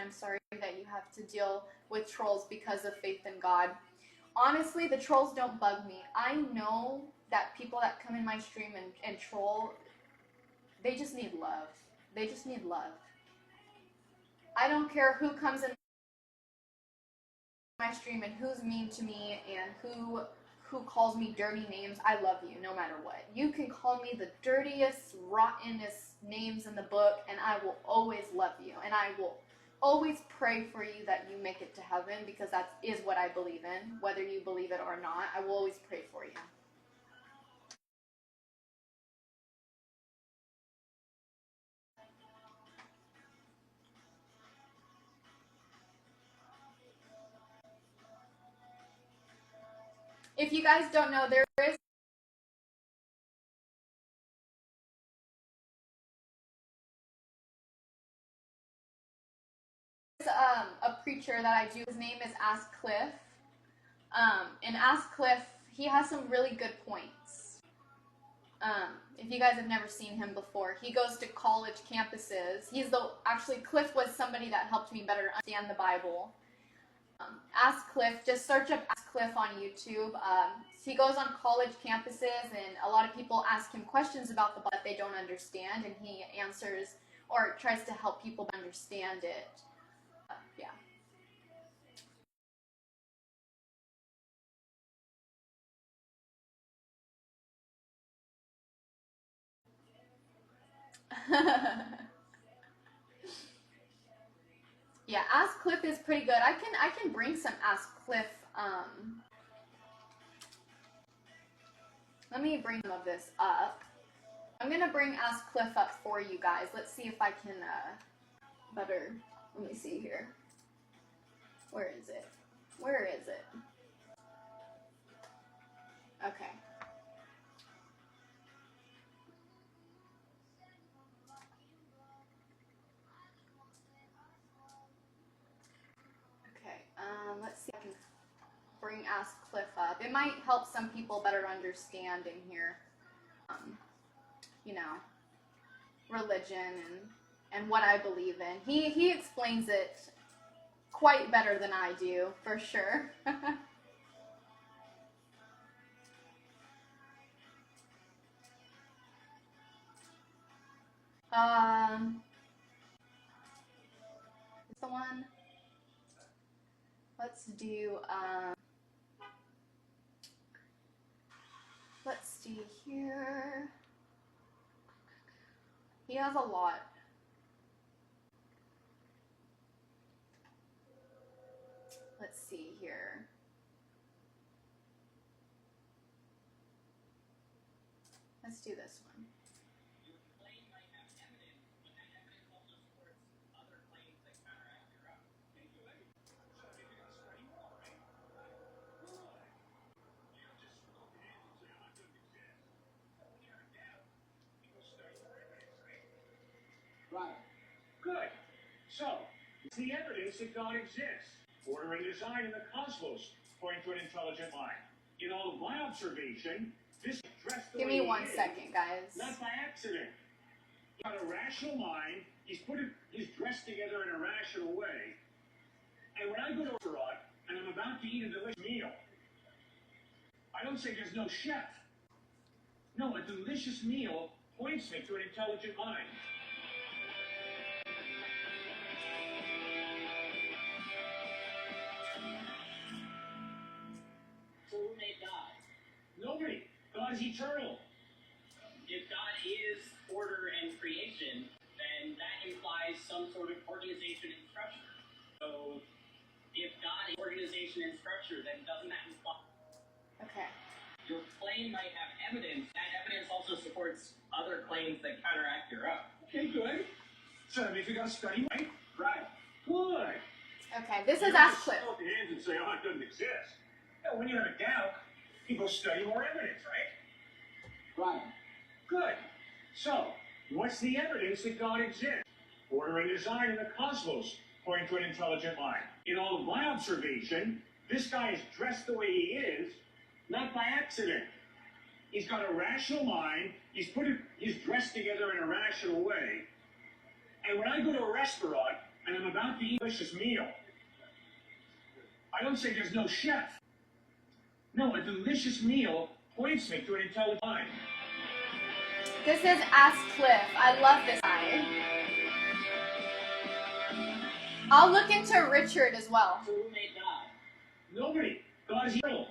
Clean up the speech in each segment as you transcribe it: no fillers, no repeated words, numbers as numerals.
I'm sorry that you have to deal with trolls because of faith in God. Honestly, the trolls don't bug me. I know that people that come in my stream and troll, they just need love. They just need love. I don't care who comes in my stream and who's mean to me and who calls me dirty names. I love you no matter what. You can call me the dirtiest, rottenest names in the book, and I will always love you. And I will always pray for you that you make it to heaven, because that is what I believe in. Whether you believe it or not, I will always pray for you. If you guys don't know, there is a preacher that I do. His name is Ask Cliff. And Ask Cliff, he has some really good points. If you guys have never seen him before, he goes to college campuses. Actually, Cliff was somebody that helped me better understand the Bible. Ask Cliff, just search up Ask Cliff on YouTube. He goes on college campuses, and a lot of people ask him questions about the Bible that they don't understand, and he answers or tries to help people understand it. Yeah. Yeah, Ask Cliff is pretty good. I can bring some Ask Cliff. Let me bring some of this up. I'm gonna bring Ask Cliff up for you guys. Let's see if I can better. Let me see here. Where is it? Where is it? Okay. Let's see if I can bring Ask Cliff up. It might help some people better understand in here, you know, religion and what I believe in. He explains it quite better than I do, for sure. Is the one? Let's do, let's see here. He has a lot. Let's see here. Let's do this one. Right. Good. So, it's the evidence that God exists. Order and design in the cosmos point to an intelligent mind. In all of my observation, this dressed the Give way me 1 he is, second, guys. not by accident. He's got a rational mind. He's dressed together in a rational way. And when I go to a restaurant and I'm about to eat a delicious meal, I don't say there's no chef. No, a delicious meal points me to an intelligent mind. So who made God? Nobody. God is eternal. If God is order and creation, then that implies some sort of organization and structure. So if God is organization and structure, then doesn't that imply... Okay. Your claim might have evidence. That evidence also supports other claims that counteract your own. Okay, good. So that means we got to study, right? Right. Good. Okay, this is You Ask just Cliff. throw up your hands and say, oh, it doesn't exist. No, when you have a doubt, you go study more evidence, right? Right. Good. So, what's the evidence that God exists? Order and design in the cosmos point to an intelligent mind. In all of my observation, this guy is dressed the way he is, not by accident. He's got a rational mind. He's dressed together in a rational way. And when I go to a restaurant and I'm about to eat a delicious meal. I don't say there's no chef. No, a delicious meal points me to an intelligent mind. This is Ask Cliff. I love this guy. I'll look into Richard as well. So who made God? Nobody. God is evil.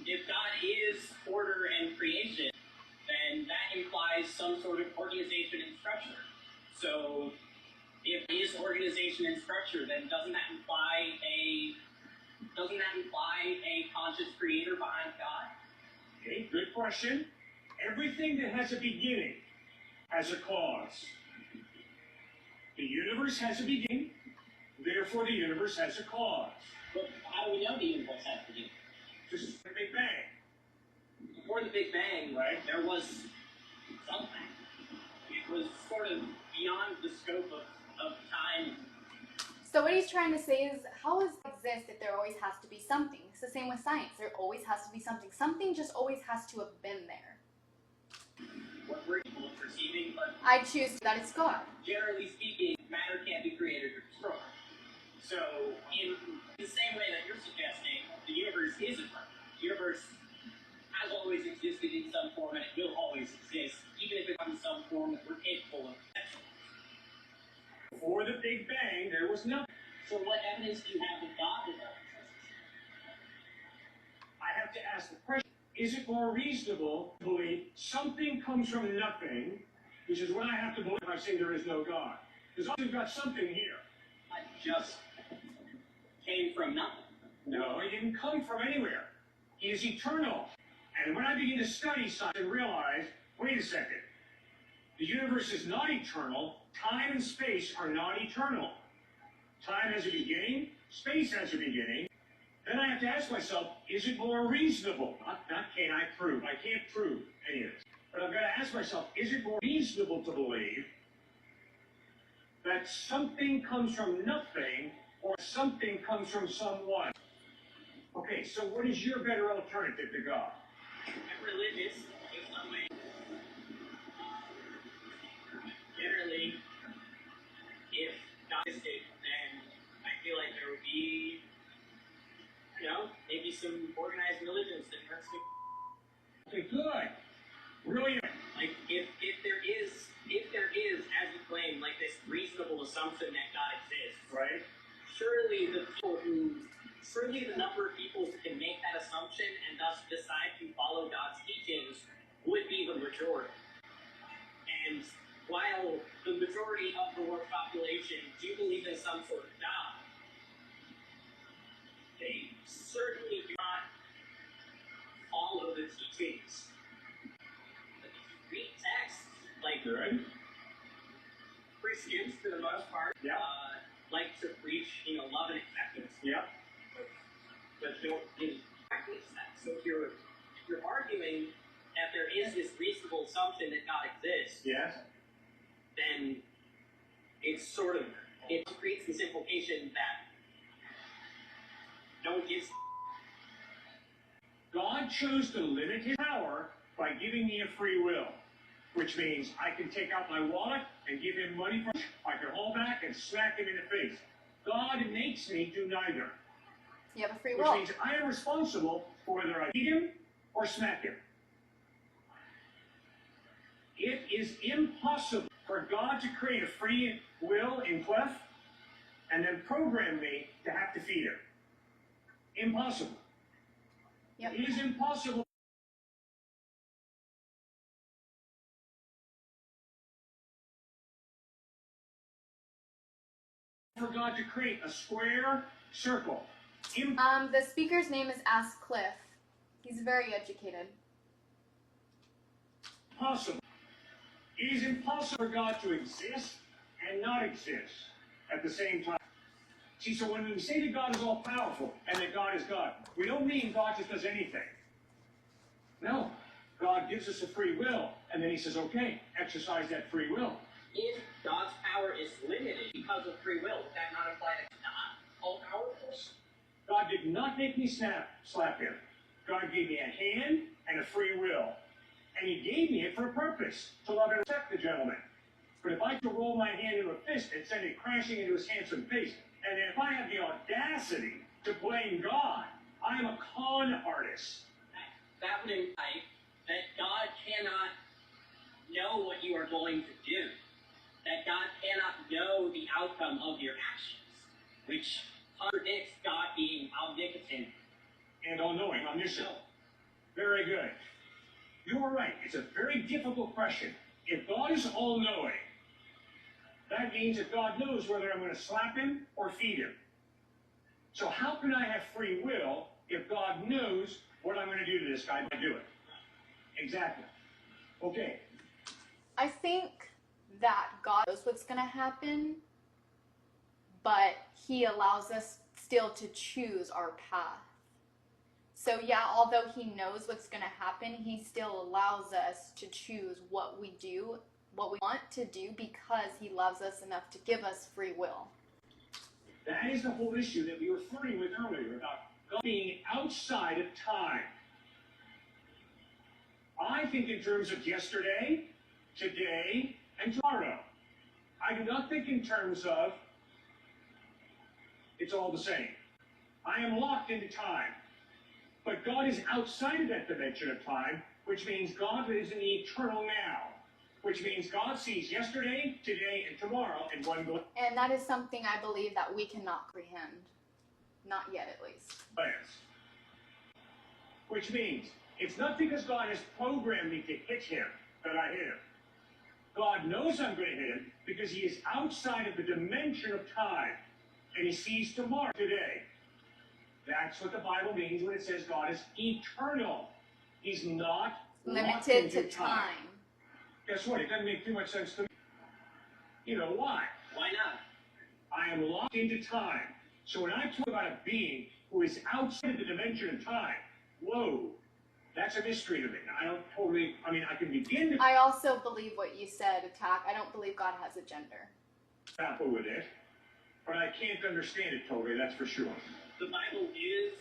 If God is order and creation, then that implies some sort of organization and structure. So if it is organization and structure, then doesn't that imply a conscious creator behind God? Okay, good question. Everything that has a beginning has a cause. The universe has a beginning, therefore the universe has a cause. But how do we know the universe has a beginning? Just the Big Bang. Before the Big Bang, Right. there was something. It was sort of beyond the scope of time. So what he's trying to say is, how does it exist if there always has to be something? It's the same with science. There always has to be something. Something just always has to have been there. What we're capable of perceiving, but I choose that it's God. generally speaking, matter can't be created or destroyed. So, in the same way that you're suggesting, the universe is eternal. The universe has always existed in some form, and it will always exist, even if it's in some form that we're capable of perception. Before the Big Bang, there was nothing. So, what evidence do you have that God did not exist? I have to ask the question, is it more reasonable to believe something comes from nothing, which is what I have to believe if I say there is no God? Because we've got something here. I just came from nothing. No, he didn't come from anywhere. He is eternal. And when I begin to study science and realize, wait a second, the universe is not eternal, time and space are not eternal. Time has a beginning, space has a beginning. Then I have to ask myself, is it more reasonable? Not can I prove. I can't prove any of this. But I've got to ask myself, is it more reasonable to believe that something comes from nothing or something comes from someone? Okay, so what is your better alternative to God? I'm religious in some way. Generally, if God existed, then I feel like there would be, maybe some organized religions that weren't so. Okay, good. Really? Like, if there is, as you claim, like this reasonable assumption that God exists, Right? surely the number of people who can make that assumption and thus decide to follow God's teachings would be the majority. And while the majority of the world population do believe in some sort of God, they certainly do not follow the teachings. But if you read texts, like Good. Christians, for the most part, Yeah. like to preach, love and acceptance. Yeah. But don't really practice that. So if you're arguing that there is this reasonable assumption that God exists, Yes. then it creates this implication that no one gives. God chose to limit his power by giving me a free will, which means I can take out my wallet and give him money for I can hold back and smack him in the face. God makes me do neither. You have a free Which will. means I am responsible for whether I beat him or smack him. It is impossible for God to create a free will in Clef and then program me to have to feed him. Impossible. Yep. It is impossible for God to create a square circle. The speaker's name is Ask Cliff. He's very educated. Impossible. It is impossible for God to exist and not exist at the same time. See, so when we say that God is all powerful and that God is God, we don't mean God just does anything. No. God gives us a free will, and then he says, okay, exercise that free will. If God's power is limited because of free will, would that not imply that he's not all-powerful? God did not make me slap him. God gave me a hand and a free will. And he gave me it for a purpose, to love and respect the gentleman. But if I could roll my hand into a fist and send it crashing into his handsome face, and then if I have the audacity to blame God, I am a con artist. That would imply that God cannot know what you are going to do. That God cannot know the outcome of your actions, which contradicts God being omnipotent And all-knowing, omniscient. Very good. You are right. It's a very difficult question. If God is all-knowing, that means that God knows whether I'm going to slap him or feed him. So how can I have free will if God knows what I'm going to do to this guy if I do it? Exactly. Okay. I think that God knows what's going to happen, but he allows us still to choose our path. So yeah, although he knows what's going to happen, he still allows us to choose what we do, what we want to do, because he loves us enough to give us free will. That is the whole issue that we were flirting with earlier about God being outside of time. I think in terms of yesterday, today, and tomorrow. I do not think in terms of it's all the same. I am locked into time. But God is outside of that dimension of time, which means God is in the eternal now. Which means God sees yesterday, today, and tomorrow in one glance. And that is something I believe that we cannot comprehend. Not yet, at least. Which means it's not because God has programmed me to hit him that I hit him. God knows I'm going to hit him because he is outside of the dimension of time. And he sees tomorrow, today. That's what the Bible means when it says God is eternal. He's not limited to time. Guess what? It doesn't make too much sense to me. You know why? Why not? I am locked into time. So when I talk about a being who is outside of the dimension of time, whoa, that's a mystery to me. I can begin to I also believe what you said, Attack. I don't believe God has a gender. grapple with it, but I can't understand it totally, that's for sure. The Bible is,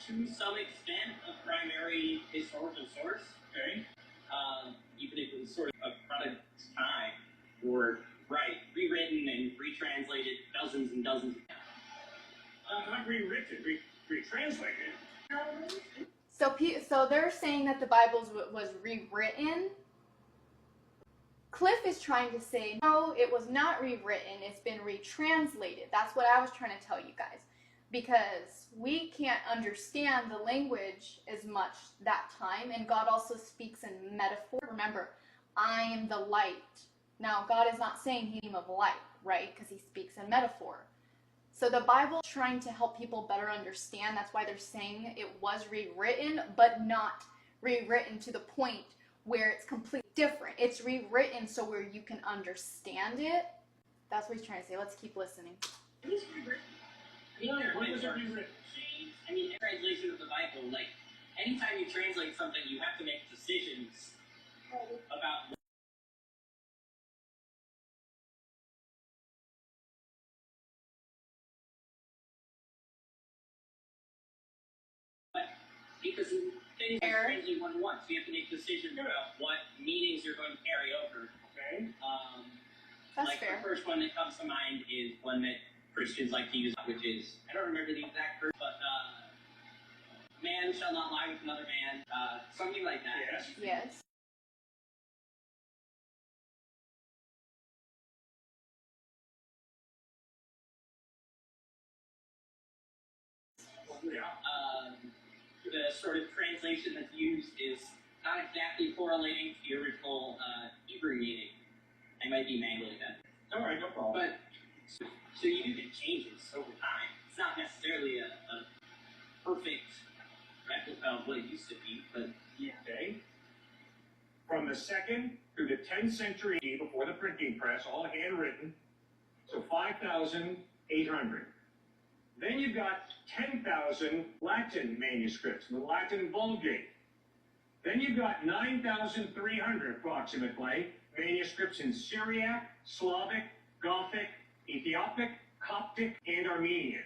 to some extent, a primary historical source. Okay? Even if it was sort of a product of time, or rewritten and retranslated dozens and dozens of times. Not rewritten, retranslated. So they're saying that the Bible was rewritten. Cliff is trying to say, no, it was not rewritten. It's been retranslated. That's what I was trying to tell you guys. Because we can't understand the language as much that time, and God also speaks in metaphor. Remember, I am the light. Now, God is not saying He is of light, right? Because He speaks in metaphor. So the Bible is trying to help people better understand. That's why they're saying it was rewritten, but not rewritten to the point where it's completely different. It's rewritten so where you can understand it. That's what he's trying to say. Let's keep listening. It was rewritten. When was it rewritten? Translation of the Bible, anytime you translate something, you have to make decisions about because things are translated one to one, so you have to make decisions about what meanings you're going to carry over. Okay. That's fair. The first one that comes to mind is one that Christians like to use, which is, I don't remember the exact verse, but man shall not lie with another man, something like that. Yes. Yes. The sort of translation that's used is not exactly correlating to the original Hebrew meaning. I might be mangling that. All right, no problem. But so you do get changes over time. It's not necessarily a perfect replica of what it used to be, but yeah. Okay. From the 2nd through the 10th century before the printing press, all handwritten, so 5,800. Then you've got 10,000 Latin manuscripts, the Latin Vulgate. Then you've got 9,300 approximately manuscripts in Syriac, Slavic, Gothic, Ethiopic, Coptic, and Armenian.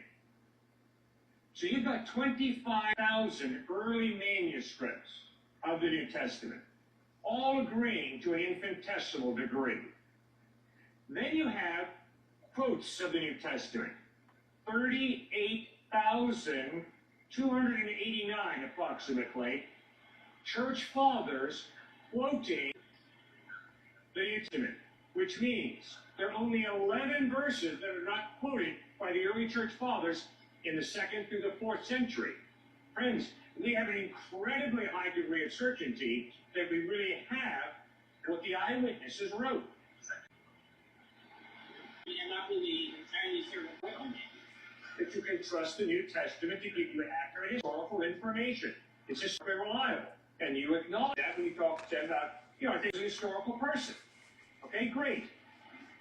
So you've got 25,000 early manuscripts of the New Testament, all agreeing to an infinitesimal degree. Then you have quotes of the New Testament. 38,289 approximately church fathers quoting the New Testament, which means there are only 11 verses that are not quoted by the early church fathers in the 2nd through the 4th century. Friends, we have an incredibly high degree of certainty that we really have what the eyewitnesses wrote. I'm not really entirely sure what point I'm making. That you can trust the New Testament to give you accurate historical information. It's just very reliable. And you acknowledge that when you talk to them about, I think he's a historical person. Okay, great.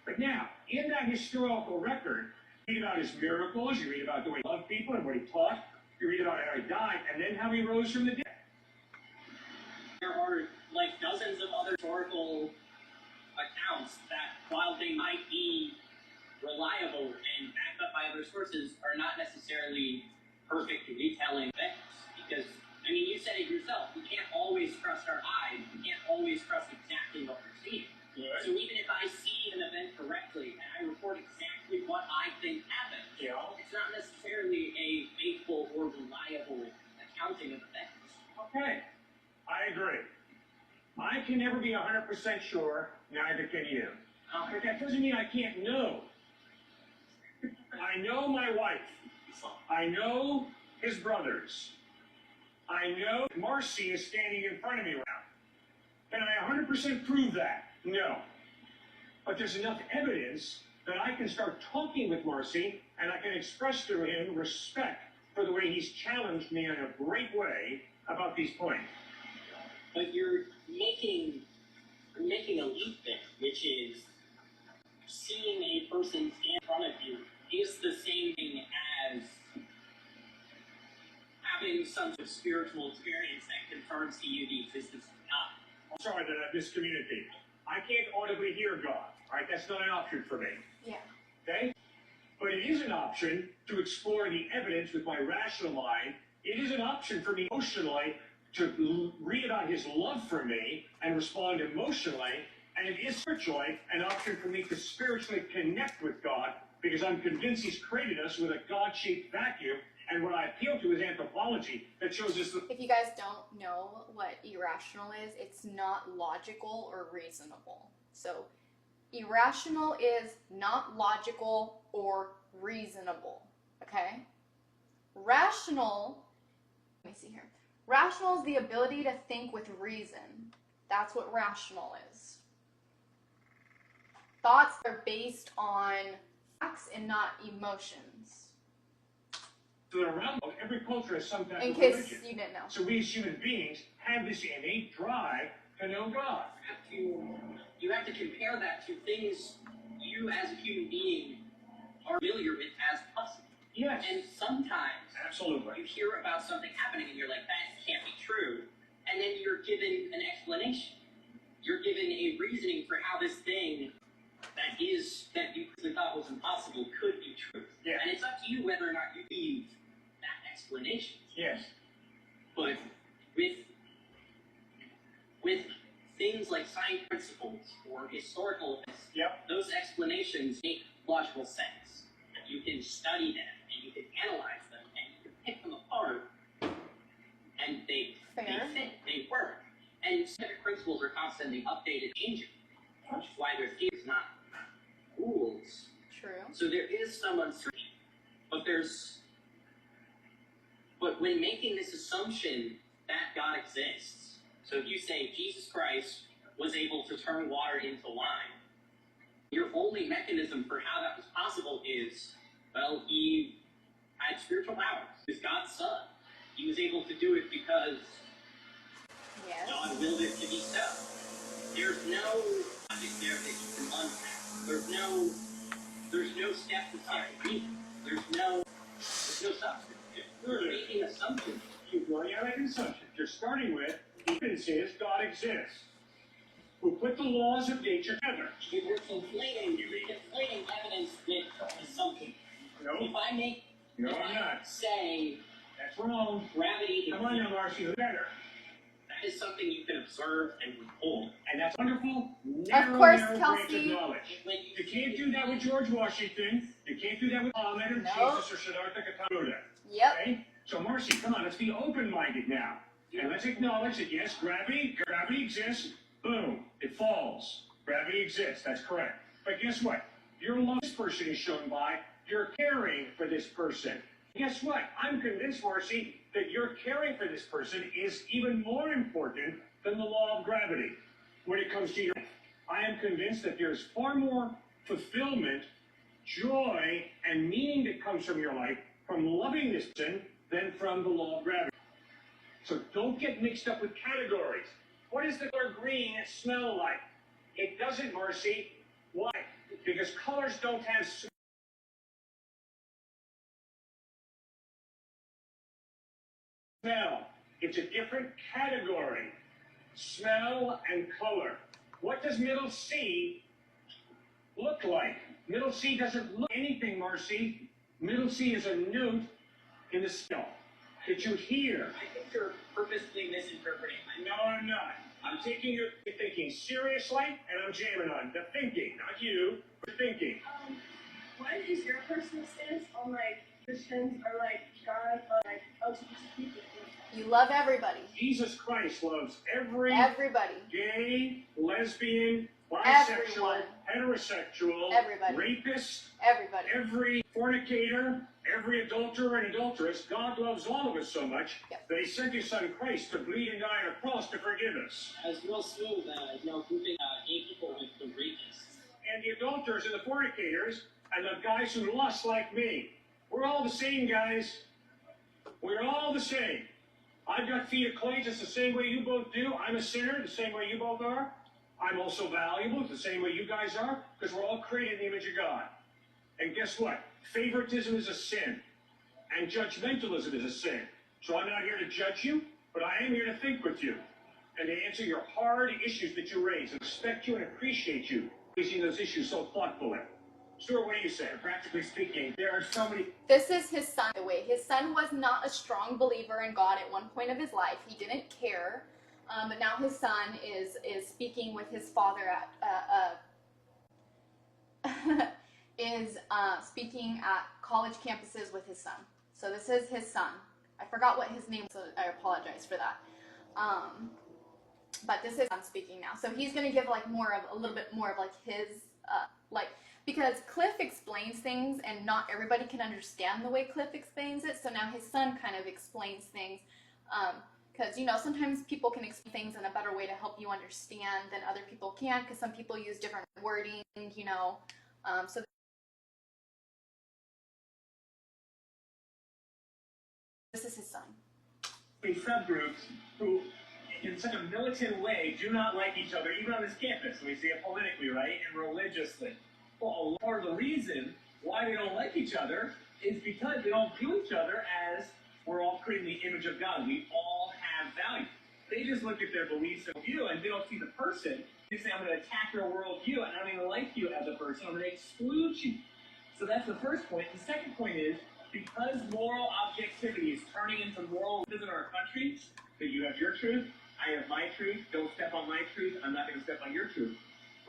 But now, in that historical record, you read about his miracles, you read about the way he loved people and what he taught, you read about how he died, and then how he rose from the dead. There are like dozens of other historical accounts that, while they might be reliable and backed up by other sources, are not necessarily perfect retelling events. Because, I mean, you said it yourself, we can't always trust our eyes, we can't always trust exactly what we're seeing. Right. So even if I see an event correctly and I report exactly what I think happened, it's not necessarily a faithful or reliable accounting of events. Okay, I agree. I can never be 100% sure, neither can you. But that doesn't mean I can't know. I know my wife. I know his brothers. I know Marcy is standing in front of me right now. Can I 100% prove that? No. But there's enough evidence that I can start talking with Marcy and I can express to him respect for the way he's challenged me in a great way about these points. But you're making a leap there, which is seeing a person stand in front of you is the same thing as having some sort of spiritual experience that confirms to you the existence of God. I'm sorry that I miscommunicated. I can't audibly hear God. All right, that's not an option for me. Yeah. Okay? But it is an option to explore the evidence with my rational mind. It is an option for me emotionally to read about his love for me and respond emotionally. And it is spiritually an option for me to spiritually connect with God because I'm convinced he's created us with a God-shaped vacuum. And what I appeal to is anthropology that shows us that. If you guys don't know what irrational is, it's not logical or reasonable. So irrational is not logical or reasonable, okay? Rational, let me see here. Rational is the ability to think with reason. That's what rational is. Thoughts are based on facts and not emotions. So that around every culture has some type In of case religion. you didn't know. So we as human beings have this innate drive to know God. You have to compare that to things you as a human being are familiar with as possible. Yes. And sometimes Absolutely. you hear about something happening and you're like, that can't be true. And then you're given an explanation. You're given a reasoning for how this thing that you thought was impossible could be true. Yeah. And it's up to you whether or not you believe that explanation. Yes. But with things like science principles or historical events, those explanations make logical sense. You can study them and you can analyze them and you can pick them apart, and they fit, they work. And scientific principles are constantly updated, changing, which is why they're theories, not rules. True. So there is some uncertainty, but when making this assumption that God exists, so if you say Jesus Christ was able to turn water into wine, your only mechanism for how that was possible is, well, he had spiritual powers. He was God's son. He was able to do it because God willed it to be so. There's no logic there that you can unpack. There's no step to step reason. There's no substance. You're making assumptions. You're going out of assumptions. You're starting with evidence is God exists. Who put the laws of nature together. You're conflating evidence with assumption. No. If I I'm not. say that's wrong. Gravity. Come on now, Marcy, better. That is something you can observe and withhold. And that's wonderful. Of course, narrow branch of Kelsey. knowledge. You can't do that with George Washington. You can't do that with Muhammad or Jesus or Siddhartha Gautama. Yep. Okay? So Marcy, come on, let's be open-minded now. And let's acknowledge that yes, gravity exists. Boom, it falls. Gravity exists, that's correct. But guess what? Your love this person is shown by, you're caring for this person. Guess what? I'm convinced, Marcy, that your caring for this person is even more important than the law of gravity when it comes to your life. I am convinced that there's far more fulfillment, joy, and meaning that comes from your life from loving this person than from the law of gravity. So don't get mixed up with categories. What does the color green smell like? It doesn't, Marcy. Why? Because colors don't have smell. It's a different category. Smell and color. What does middle C look like? Middle C doesn't look anything, Marcy. Middle C is a newt in the smell. Did you hear? I think you're purposely misinterpreting. No, I'm not. I'm taking your thinking seriously, and I'm jamming on the thinking, not you, the thinking. What is your personal stance on like Christians or like God or like LGBT people? You love everybody. Jesus Christ loves everybody. Gay, lesbian, bisexual, heterosexual, rapist, every fornicator, every adulterer and adulteress. God loves all of us so much that he sent his son Christ to bleed and die on a cross to forgive us. As real smooth, grouping gay people with the rapists. And the adulterers and the fornicators and the guys who lust like me. We're all the same, guys. We're all the same. I've got feet of clay just the same way you both do. I'm a sinner the same way you both are. I'm also valuable the same way you guys are because we're all created in the image of God. And guess what? Favoritism is a sin. And judgmentalism is a sin. So I'm not here to judge you, but I am here to think with you and to answer your hard issues that you raise and respect you and appreciate you raising those issues so thoughtfully. Stuart, what do you say? Practically speaking, there are so many... This is his son, by the way. His son was not a strong believer in God at one point of his life. He didn't care. But now his son is speaking with his father speaking at college campuses with his son. So this is his son. I forgot what his name was, so I apologize for that. But this is son speaking now. So he's going to give like a little bit more of like his because Cliff explains things and not everybody can understand the way Cliff explains it. So now his son kind of explains things. Because, sometimes people can explain things in a better way to help you understand than other people can, because some people use different wording, so this is his son. Subgroups who, in such a militant way, do not like each other, even on this campus. We see it politically, right, and religiously. Well, a lot of the reason why they don't like each other is because they don't view each other as we're all creating the image of God. We all have value. They just look at their beliefs and view, and they don't see the person. They say, I'm going to attack your worldview, and I don't even like you as a person. I'm going to exclude you. So that's the first point. The second point is, because moral objectivity is turning into moral in our country, that you have your truth, I have my truth, don't step on my truth, I'm not going to step on your truth.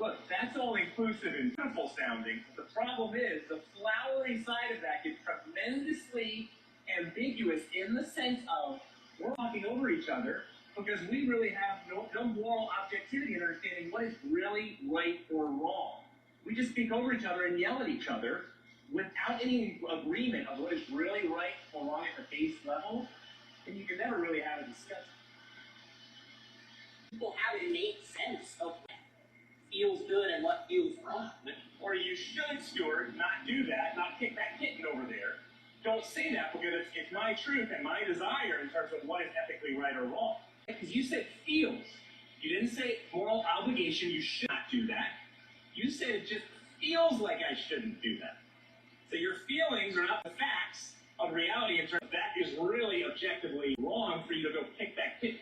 Look, that's all inclusive and beautiful sounding. The problem is, the flowery side of that gets tremendously ambiguous in the sense of we're talking over each other because we really have no moral objectivity in understanding what is really right or wrong. We just speak over each other and yell at each other without any agreement of what is really right or wrong at the base level, and you can never really have a discussion. People have an innate sense of what feels good and what feels wrong. Or you should, Stuart, not do that, not kick that kitten over there. Don't say that because it's my truth and my desire in terms of what is ethically right or wrong. Because you said feels. You didn't say moral obligation, you should not do that. You said it just feels like I shouldn't do that. So your feelings are not the facts of reality in terms of that is really objectively wrong for you to go kick that kitten.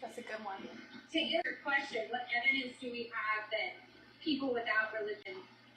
That's a good one. To answer your question, what evidence do we have that people without religion